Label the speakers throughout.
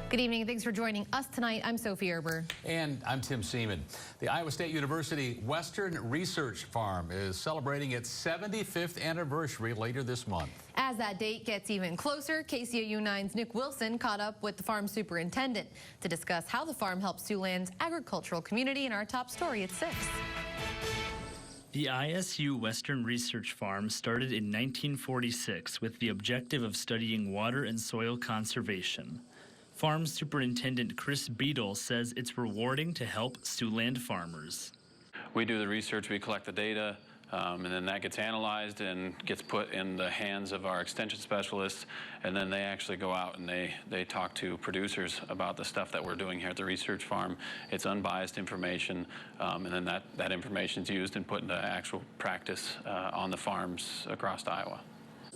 Speaker 1: Good evening. Thanks for joining us tonight. I'm Sophie Erber.
Speaker 2: And I'm Tim Seaman. The Iowa State University Western Research Farm is celebrating its 75th anniversary later this month. As
Speaker 1: that date gets even closer, KCAU 9's Nick Wilson caught up with the farm superintendent to discuss how the farm helps Siouxland's agricultural community in our top story at 6.
Speaker 3: The ISU Western Research Farm started in 1946 with the objective of studying water and soil conservation. Farm Superintendent Chris Beadle says it's rewarding to help Siouxland farmers.
Speaker 4: We do the research, we collect the data, and then that gets analyzed and gets put in the hands of our extension specialists, and then they actually go out and they talk to producers about the stuff that we're doing here at the research farm. It's unbiased information, and then that information is used and put into actual practice on the farms across Iowa.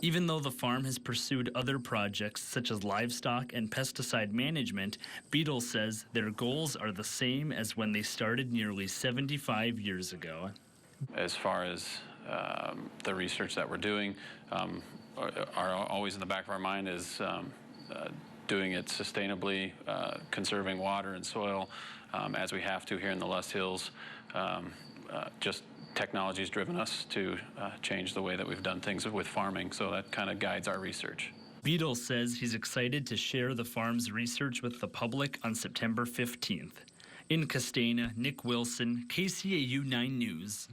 Speaker 3: Even though the farm has pursued other projects such as livestock and pesticide management, Beadle says their goals are the same as when they started nearly 75 years ago.
Speaker 4: As far as the research that we're doing, are always in the back of our mind is doing it sustainably, conserving water and soil as we have to here in the Les Hills. Just technology has driven us to change the way that we've done things with farming, so that kind of guides our research.
Speaker 3: Beadle says he's excited to share the farm's research with the public on September 15th. In Castana, Nick Wilson, KCAU 9 News.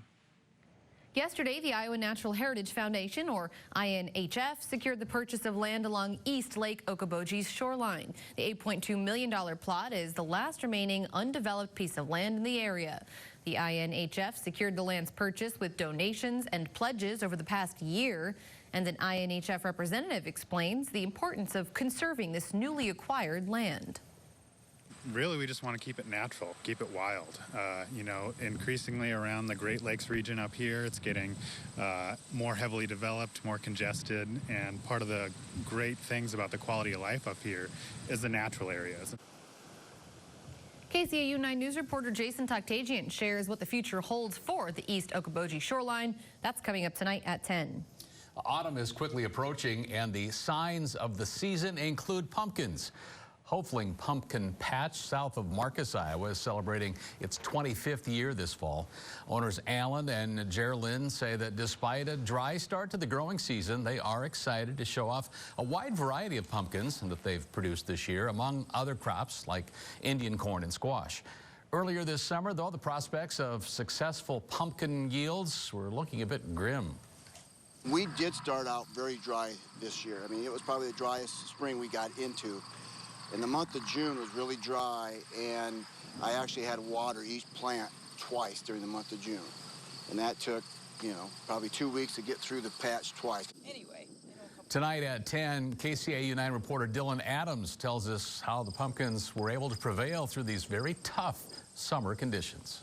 Speaker 1: Yesterday, the Iowa Natural Heritage Foundation, or INHF, secured the purchase of land along East Lake Okoboji's shoreline. The $8.2 million plot is the last remaining undeveloped piece of land in the area. The INHF secured the land's purchase with donations and pledges over the past year, and an INHF representative explains the importance of conserving this newly acquired land.
Speaker 5: Really, we just want to keep it natural, keep it wild. You know, increasingly around the Great Lakes region up here, it's getting more heavily developed, more congested, and part of the great things about the quality of life up here is the natural areas.
Speaker 1: KCAU 9 News reporter Jason Toktagian shares what the future holds for the East Okoboji shoreline. That's coming up tonight at 10.
Speaker 2: Autumn is quickly approaching, and the signs of the season include pumpkins. Hoefling Pumpkin Patch south of Marcus, Iowa is celebrating its 25th year this fall. Owners Alan and Geraldine say that despite a dry start to the growing season, they are excited to show off a wide variety of pumpkins that they've produced this year, among other crops like Indian corn and squash. Earlier this summer, though, the prospects of successful pumpkin yields were looking a bit grim.
Speaker 6: We did start out very dry this year. I mean, it was probably the driest spring we got into. And the month of June was really dry, and I actually had to water each plant twice during the month of June. And that took, you know, probably 2 weeks to get through the patch twice.
Speaker 1: Anyway.
Speaker 2: Tonight at 10, KCAU 9 reporter Dylan Adams tells us how the pumpkins were able to prevail through these very tough summer conditions.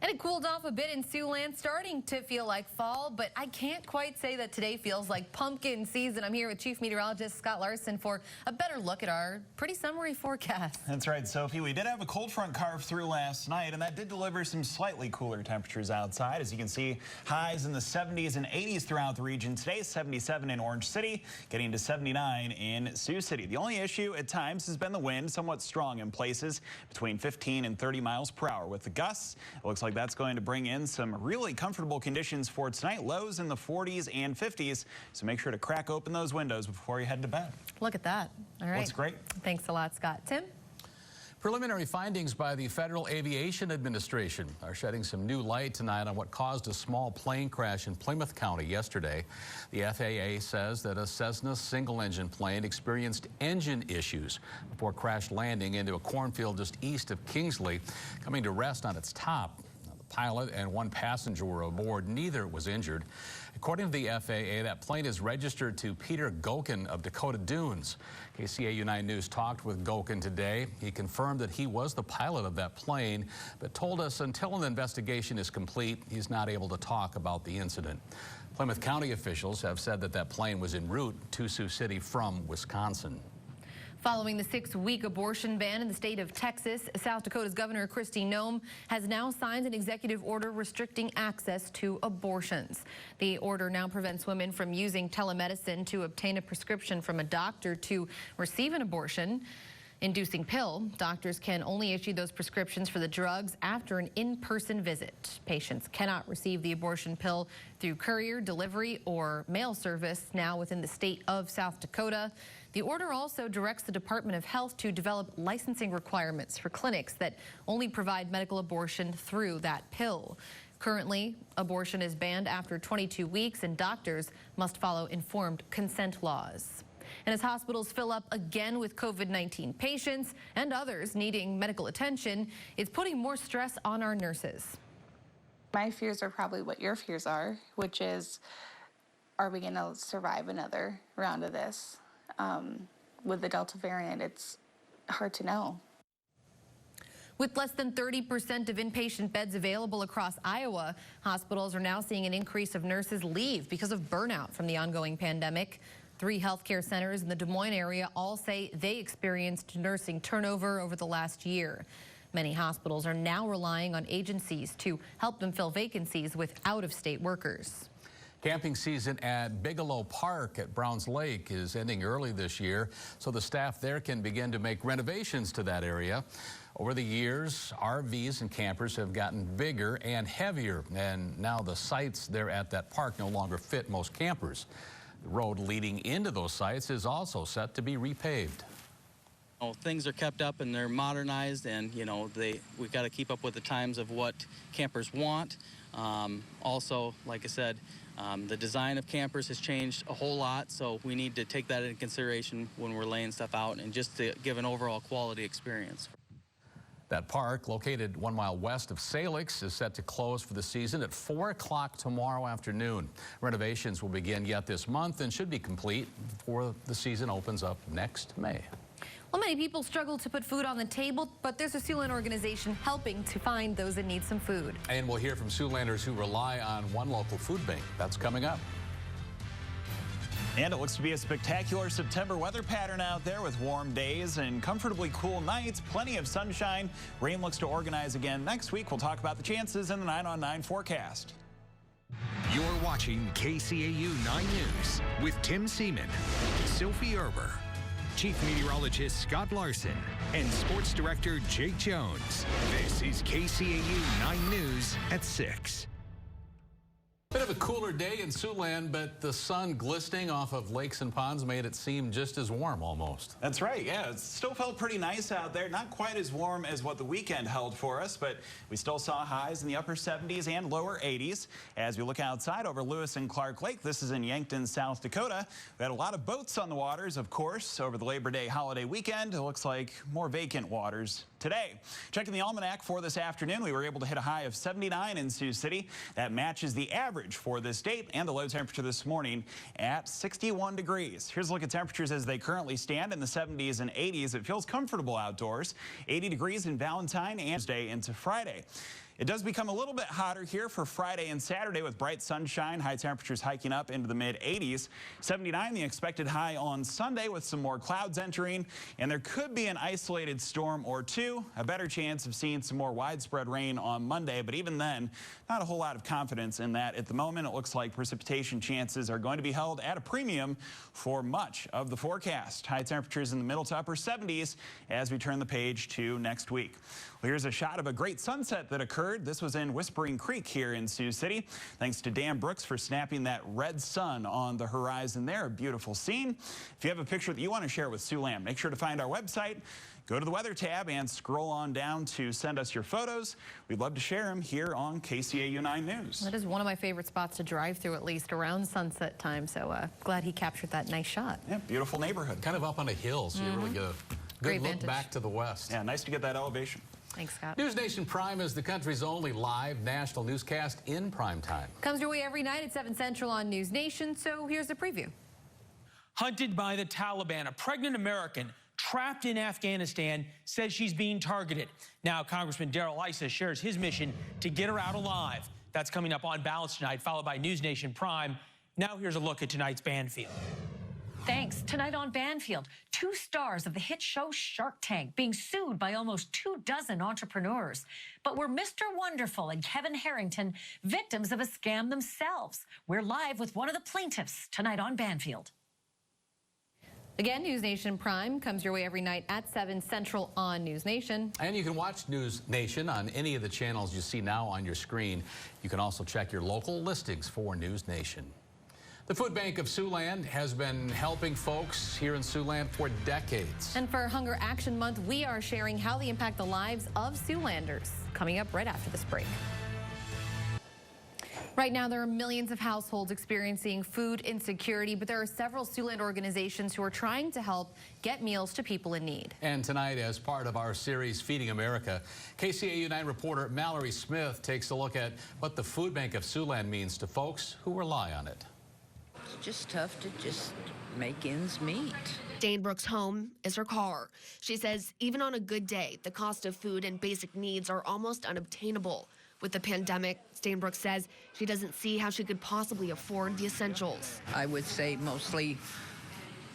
Speaker 1: And it cooled off a bit in Siouxland, starting to feel like fall, but I can't quite say that today feels like pumpkin season. I'm here with Chief Meteorologist Scott Larson for a better look at our pretty summery forecast.
Speaker 7: That's right, Sophie. We did have a cold front carve through last night, and that did deliver some slightly cooler temperatures outside. As you can see, highs in the 70s and 80s throughout the region. Today, 77 in Orange City, getting to 79 in Sioux City. The only issue at times has been the wind, somewhat strong in places, between 15 and 30 miles per hour. With the gusts, it looks like that's going to bring in some really comfortable conditions for tonight. Lows in the 40s and 50s. So make sure to crack open those windows before you head to bed.
Speaker 1: Look at that. All right.
Speaker 7: That's great.
Speaker 1: Thanks a lot, Scott. Tim?
Speaker 2: Preliminary findings by the Federal Aviation Administration are shedding some new light tonight on what caused a small plane crash in Plymouth County yesterday. The FAA says that a Cessna single-engine plane experienced engine issues before crash landing into a cornfield just east of Kingsley, coming to rest on its top. Pilot and one passenger were aboard. Neither was injured. According to the FAA, that plane is registered to Peter Gokin of Dakota Dunes. KCAU 9 News talked with Gokin today. He confirmed that he was the pilot of that plane, but told us until an investigation is complete, he's not able to talk about the incident. Plymouth County officials have said that that plane was en route to Sioux City from Wisconsin.
Speaker 1: Following the 6-week abortion ban in the state of Texas, South Dakota's Governor Kristi Noem has now signed an executive order restricting access to abortions. The order now prevents women from using telemedicine to obtain a prescription from a doctor to receive an abortion. inducing pill. Doctors can only issue those prescriptions for the drugs after an in-person visit. Patients cannot receive the abortion pill through courier, delivery, or mail service now within the state of South Dakota. The order also directs the Department of Health to develop licensing requirements for clinics that only provide medical abortion through that pill. Currently, abortion is banned after 22 weeks, and doctors must follow informed consent laws. And as hospitals fill up again with COVID-19 patients and others needing medical attention, it's putting more stress on our nurses.
Speaker 8: My fears are probably what your fears are, which is, are we going to survive another round of this? With the Delta variant, it's hard to know.
Speaker 1: With less than 30% of inpatient beds available across Iowa, hospitals are now seeing an increase of nurses leave because of burnout from the ongoing pandemic. 3 healthcare centers in the Des Moines area all say they experienced nursing turnover over the last year. Many hospitals are now relying on agencies to help them fill vacancies with out-of-state workers.
Speaker 2: Camping season at Bigelow Park at Browns Lake is ending early this year, so the staff there can begin to make renovations to that area. Over the years, RVs and campers have gotten bigger and heavier, and now the sites there at that park no longer fit most campers. The road leading into those sites is also set to be repaved.
Speaker 9: Things are kept up and they're modernized, and we've got to keep up with the times of what campers want. Also, like I said, the design of campers has changed a whole lot, so we need to take that into consideration when we're laying stuff out and just to give an overall quality experience.
Speaker 2: That park, located 1 mile west of Salix, is set to close for the season at 4 o'clock tomorrow afternoon. Renovations will begin yet this month and should be complete before the season opens up next May.
Speaker 1: Well, many people struggle to put food on the table, but there's a Siouxland organization helping to find those that need some food.
Speaker 2: And we'll hear from Siouxlanders who rely on one local food bank. That's coming up.
Speaker 7: And it looks to be a spectacular September weather pattern out there with warm days and comfortably cool nights, plenty of sunshine. Rain looks to organize again next week. We'll talk about the chances in the 9 on 9 forecast.
Speaker 10: You're watching KCAU 9 News with Tim Seaman, Sophie Erber, Chief Meteorologist Scott Larson, and Sports Director Jake Jones. This is KCAU 9 News at 6.
Speaker 2: Bit of a cooler day in Siouxland, but the sun glistening off of lakes and ponds made it seem just as warm almost.
Speaker 7: That's right, yeah. It still felt pretty nice out there. Not quite as warm as what the weekend held for us, but we still saw highs in the upper 70s and lower 80s. As we look outside over Lewis and Clark Lake, this is in Yankton, South Dakota. We had a lot of boats on the waters, of course, over the Labor Day holiday weekend. It looks like more vacant waters today. Checking the almanac for this afternoon, we were able to hit a high of 79 in Sioux City. That matches the average for this date, and the low temperature this morning at 61 degrees. Here's a look at temperatures as they currently stand in the 70s and 80s. It feels comfortable outdoors. 80 degrees in Valentine and Thursday into Friday. It does become a little bit hotter here for Friday and Saturday with bright sunshine, high temperatures hiking up into the mid-80s. 79 the expected high on Sunday with some more clouds entering, and there could be an isolated storm or two. A better chance of seeing some more widespread rain on Monday, but even then, not a whole lot of confidence in that. At the moment, it looks like precipitation chances are going to be held at a premium for much of the forecast. High temperatures in the middle to upper 70s as we turn the page to next week. Well, here's a shot of a great sunset that occurred. This was in Whispering Creek here in Sioux City. Thanks to Dan Brooks for snapping that red sun on the horizon there. A beautiful scene. If you have a picture that you want to share with Siouxland, make sure to find our website, go to the weather tab, and scroll on down to send us your photos. We'd love to share them here on KCAU 9 News.
Speaker 1: That is one of my favorite spots to drive through, at least around sunset time. So glad he captured that nice shot.
Speaker 7: Yeah, beautiful neighborhood.
Speaker 2: Kind of up on a hill, so you really get a good look
Speaker 1: vantage.
Speaker 2: back to the west.
Speaker 7: Yeah, nice to get that elevation.
Speaker 1: Thanks, Scott.
Speaker 2: NewsNation Prime is the country's only live national newscast in prime time.
Speaker 1: Comes your way every night at 7 Central on News Nation, so here's a preview.
Speaker 11: Hunted by the Taliban, a pregnant American trapped in Afghanistan says she's being targeted. Now, Congressman Darrell Issa shares his mission to get her out alive. That's coming up on Balance tonight, followed by News Nation Prime. Now here's a look at tonight's Banfield.
Speaker 12: Thanks. Tonight on Banfield, 2 stars of the hit show Shark Tank being sued by almost 24 entrepreneurs. But were Mr. Wonderful and Kevin Harrington victims of a scam themselves? We're live with one of the plaintiffs tonight on Banfield.
Speaker 1: Again, News Nation Prime comes your way every night at 7 Central on News Nation.
Speaker 2: And you can watch News Nation on any of the channels you see now on your screen. You can also check your local listings for News Nation. The Food Bank of Siouxland has been helping folks here in Siouxland for decades.
Speaker 1: And for Hunger Action Month, we are sharing how they impact the lives of Siouxlanders. Coming up right after this break. Right now, there are millions of households experiencing food insecurity, but there are several Siouxland organizations who are trying to help get meals to people in need.
Speaker 2: And tonight, as part of our series, Feeding America, KCAU 9 reporter Mallory Smith takes a look at what the Food Bank of Siouxland means to folks who rely on it.
Speaker 13: It's just tough to just make ends meet.
Speaker 14: Stainbrook's home is her car. She says even on a good day, the cost of food and basic needs are almost unobtainable. With the pandemic, Stainbrook says she doesn't see how she could possibly afford the essentials.
Speaker 13: I would say mostly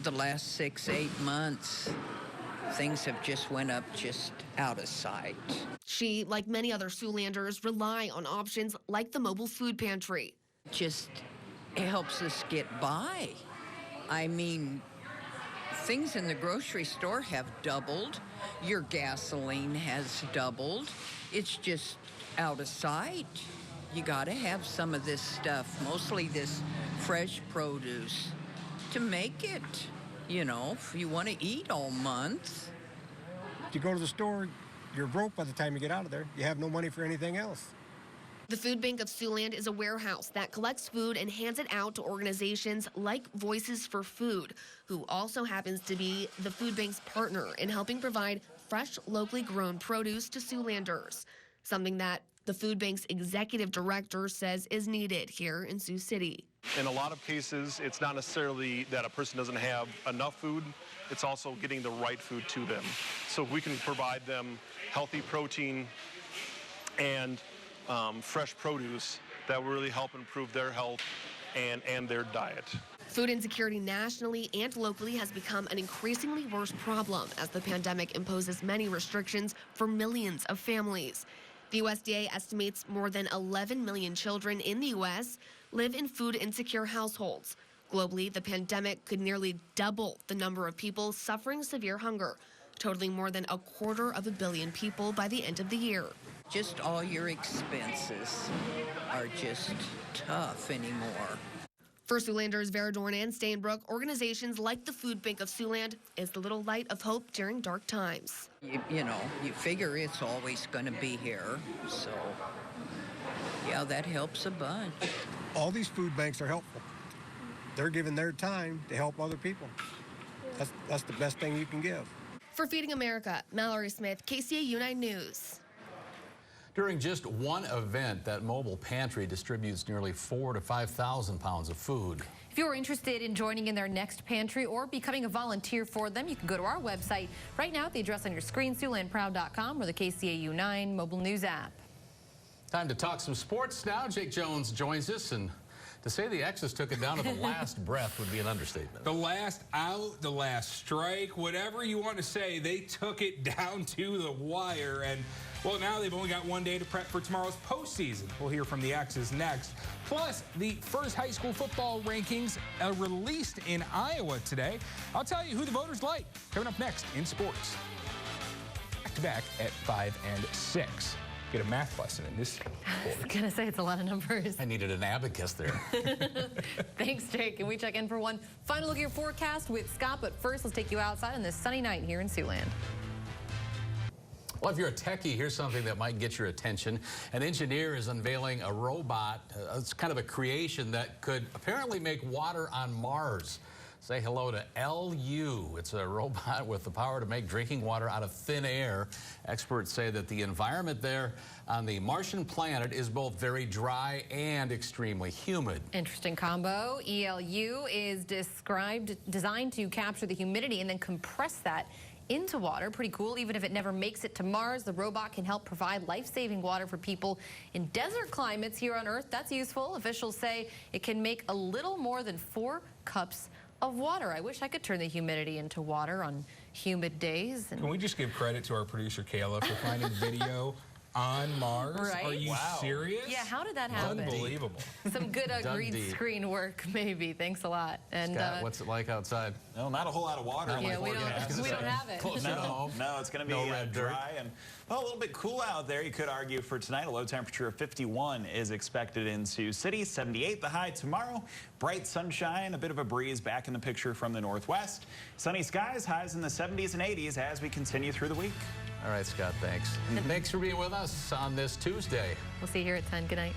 Speaker 13: the last 6-8 months, things have just went up just out of sight.
Speaker 14: She, like many other Siouxlanders, rely on options like the mobile food pantry.
Speaker 13: Just helps us get by. I mean, things in the grocery store have doubled. Your gasoline has doubled. It's just out of sight. You got to have some of this stuff, mostly this fresh produce, to make it, you know, if you want to eat all month.
Speaker 15: You go to the store, you're broke by the time you get out of there. You have no money for anything else.
Speaker 14: The Food Bank of Siouxland is a warehouse that collects food and hands it out to organizations like Voices for Food, who also happens to be the Food Bank's partner in helping provide fresh, locally grown produce to Siouxlanders, something that the Food Bank's executive director says is needed here in Sioux City.
Speaker 16: In a lot of cases, it's not necessarily that a person doesn't have enough food, it's also getting the right food to them. So if we can provide them healthy protein and fresh produce, that will really help improve their health and their diet.
Speaker 14: Food insecurity nationally and locally has become an increasingly worse problem as the pandemic imposes many restrictions for millions of families. The USDA estimates more than 11 million children in the U.S. live in food insecure households. Globally, the pandemic could nearly double the number of people suffering severe hunger, totaling more than 250 million people by the end of the year.
Speaker 13: Just all your expenses are just tough anymore.
Speaker 14: For Siouxlanders Veradorn and Stainbrook, organizations like the Food Bank of Siouxland is the little light of hope during dark times.
Speaker 13: You know, you figure it's always going to be here, so yeah, that helps a bunch.
Speaker 15: All these food banks are helpful. They're giving their time to help other people. That's the best thing you can give.
Speaker 14: For Feeding America, Mallory Smith, KCAU 9 News.
Speaker 2: During just one event, that mobile pantry distributes nearly 4,000 to 5,000 pounds of food.
Speaker 1: If you're interested in joining in their next pantry or becoming a volunteer for them, you can go to our website right now at the address on your screen, SiouxlandProud.com, or the KCAU 9 mobile news app.
Speaker 2: Time to talk some sports now. Jake Jones joins us, and to say the X's took it down to the last breath would be an understatement.
Speaker 17: The last out, the last strike, whatever you want to say, they took it down to the wire. And, well, now they've only got one day to prep for tomorrow's postseason. We'll hear from the X's next. Plus, the first high school football rankings released in Iowa today. I'll tell you who the voters like. Coming up next in sports. Back to back at 5 and 6. Get a math lesson in this sport.
Speaker 1: I was going to say it's a lot of numbers.
Speaker 2: I needed an abacus there.
Speaker 1: Thanks, Jake. And we check in for one final look at your forecast with Scott. But first, let's take you outside on this sunny night here in Siouxland.
Speaker 2: Well, if you're a techie, here's something that might get your attention. An engineer is unveiling a robot. It's kind of a creation that could apparently make water on Mars. Say hello to LU. It's a robot with the power to make drinking water out of thin air. Experts say that the environment there on the Martian planet is both very dry and extremely humid.
Speaker 1: Interesting combo. ELU is designed to capture the humidity and then compress that into water. Pretty cool. Even if it never makes it to Mars, the robot can help provide life-saving water for people in desert climates here on Earth. That's useful. Officials say it can make a little more than 4 cups of water. I wish I could turn the humidity into water on humid days.
Speaker 17: Can we just give credit to our producer Kayla for finding the video on Mars?
Speaker 1: Right?
Speaker 17: Are you serious?
Speaker 1: Yeah, how did that happen?
Speaker 17: Unbelievable.
Speaker 1: Some good green
Speaker 2: Dundee.
Speaker 1: screen work, maybe. Thanks a lot. And
Speaker 2: Scott, what's it like outside?
Speaker 7: No, not a whole lot of water.
Speaker 1: yeah, we don't have it.
Speaker 7: No, it's going to be dry and well, a little bit cool out there. You could argue for tonight. A low temperature of 51 is expected in Sioux City. 78 the high tomorrow. Bright sunshine, a bit of a breeze back in the picture from the northwest. Sunny skies, highs in the 70s and 80s as we continue through the week.
Speaker 2: All right, Scott, thanks. Thanks for being with us on this Tuesday.
Speaker 1: We'll see you here at 10. Good night.